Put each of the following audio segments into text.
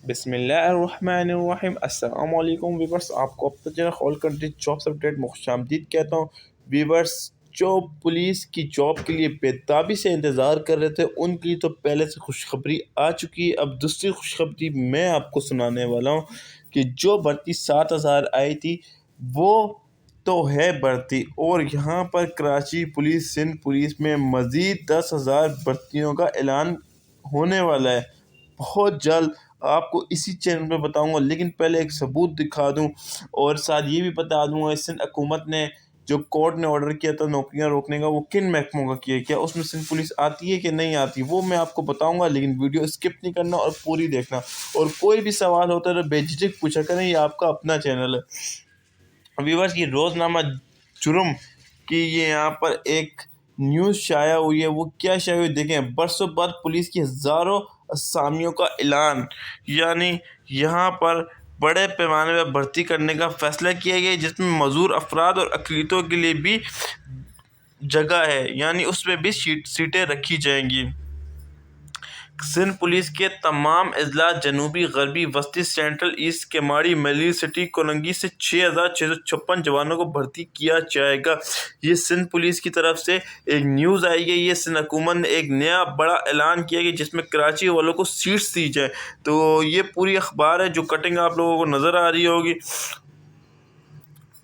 बिस्मिल्लाहिर्रहमानिर्रहीम। अस्सलाम वालेकुम वीवर्स, आपको अब तक जो होल कंट्री जॉब्स अपडेट खुशामदीद कहता हूँ। वीवर्स, जो पुलिस की जॉब के लिए बेताबी से इंतज़ार कर रहे थे उनके लिए तो पहले से खुशखबरी आ चुकी है। अब दूसरी खुशखबरी मैं आपको सुनाने वाला हूँ कि जो भर्ती 7,000 आई थी वो तो है भर्ती, और यहाँ पर कराची पुलिस, सिंध पुलिस में मज़ीद 10,000 भर्तियों का ऐलान होने वाला है बहुत जल्द। आपको इसी चैनल पे बताऊंगा, लेकिन पहले एक सबूत दिखा दूं और साथ ये भी बता दूंगा इस सिंध हुकूमत ने जो कोर्ट ने ऑर्डर किया था नौकरियां रोकने का, वो किन महकमों का किया, क्या उसमें सिंध पुलिस आती है कि नहीं आती, वो मैं आपको बताऊंगा। लेकिन वीडियो स्किप नहीं करना और पूरी देखना, और कोई भी सवाल होता है तो बेझिझक पूछा करें, ये आपका अपना चैनल है। व्यूअर्स, ये रोज़नामा जुर्म की ये यहाँ पर एक न्यूज़ शाया हुई है। वो क्या शाया हुई देखें। बरसों बाद पुलिस की हज़ारों असामियों का ऐलान, यानी यहाँ पर बड़े पैमाने पर भर्ती करने का फैसला किया गया, जिसमें मजूर अफराद और अक़लियतों के लिए भी जगह है, यानी उसमें भी सीटें रखी जाएंगी। सिंध पुलिस के तमाम अजला जनूबी गरबी वस्ती central east Keamari Malir city Korangi से 6,656 जवानों को भर्ती किया जाएगा। ये सिंध पुलिस की तरफ से एक न्यूज़ आई है। ये सिंध हुकूमत ने एक नया बड़ा ऐलान किया कि जिसमें कराची वालों को सीट्स दी जाए। तो ये पूरी अखबार है, जो कटिंग आप लोगों को नज़र आ रही होगी,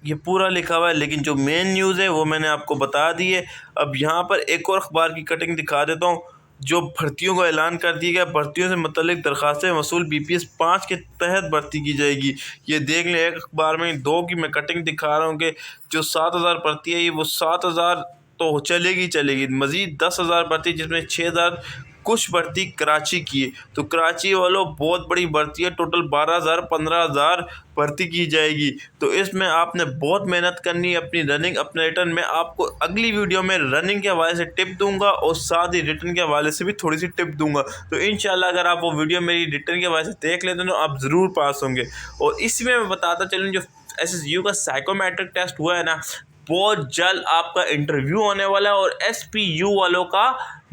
ये पूरा लिखा हुआ है, लेकिन जो मेन न्यूज़ है वो मैंने आपको बता दी है। अब यहाँ पर एक और अखबार की कटिंग दिखा देता हूँ। जो भर्तियों का ऐलान कर दिया गया, भर्तियों से मुतल्लिक दरख्वास्तें वसूल BPS 5 के तहत भर्ती की जाएगी। ये देख लें, एक अखबार में दो की मैं कटिंग दिखा रहा हूँ कि जो 7,000 भर्ती है, ये वो 7,000 तो चलेगी। मज़ीद 10,000 भर्ती, जिसमें 6,000 कुछ भर्ती कराची की है। तो कराची वालों बहुत बड़ी भर्ती है, टोटल 12,000 15,000 भर्ती की जाएगी। तो इसमें आपने बहुत मेहनत करनी है अपनी रनिंग अपने रिटर्न में। आपको अगली वीडियो में रनिंग के हवाले से टिप दूंगा और साथ ही रिटर्न के हवाले से भी थोड़ी सी टिप दूंगा। तो इंशाल्लाह अगर आप वो वीडियो मेरी रिटर्न के हवाले से देख लेते हैं तो आप ज़रूर पास होंगे। और इसमें मैं बताता चलूँ, जो SSU का साइकोमेट्रिक टेस्ट हुआ है ना, बहुत जल्द आपका इंटरव्यू होने वाला है और SPU वालों का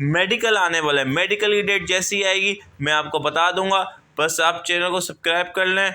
मेडिकल आने वाला है। मेडिकल की डेट जैसी आएगी मैं आपको बता दूंगा। बस आप चैनल को सब्सक्राइब कर लें,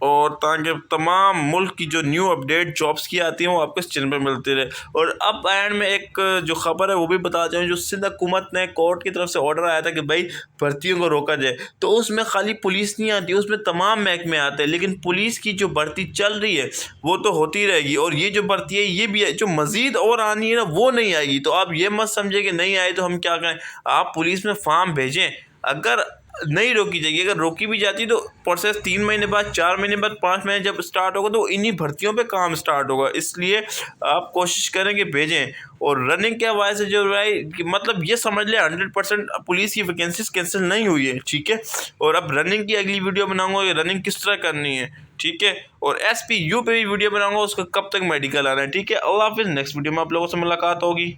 और ताकि तमाम मुल्क की जो न्यू अपडेट जॉब्स की आती हैं वो आपको इस चैनल पर मिलती रहे। और अब एंड में एक जो खबर है वो भी बता दें, जो सिंध हुकूमत ने कोर्ट की तरफ से ऑर्डर आया था कि भाई भर्तियों को रोका जाए, तो उसमें खाली पुलिस नहीं आती, उसमें तमाम महकमे आते हैं। लेकिन पुलिस की जो भर्ती चल रही है वो तो होती रहेगी, और ये जो भर्ती है ये भी है, जो मज़ीद और आनी है ना वो नहीं आएगी। तो आप ये मत समझे कि नहीं आए तो हम क्या करें। आप पुलिस में फॉर्म भेजें, अगर नहीं रोकी जाएगी, अगर रोकी भी जाती तो प्रोसेस 3 महीने बाद, 4 महीने बाद, 5 महीने जब स्टार्ट होगा तो इन्हीं भर्तियों पे काम स्टार्ट होगा। इसलिए आप कोशिश करें कि भेजें। और रनिंग के हवाले से जो है कि मतलब ये समझ लें 100% पुलिस की वैकेंसीज कैंसिल नहीं हुई है, ठीक है। और अब रनिंग की अगली वीडियो बनाऊंगा कि रनिंग किस तरह करनी है, ठीक है। और SPU पे भी वीडियो बनाऊंगा, उसका कब तक मेडिकल आना है, ठीक है। अल्लाह हाफिज़, नेक्स्ट वीडियो में आप लोगों से मुलाकात होगी।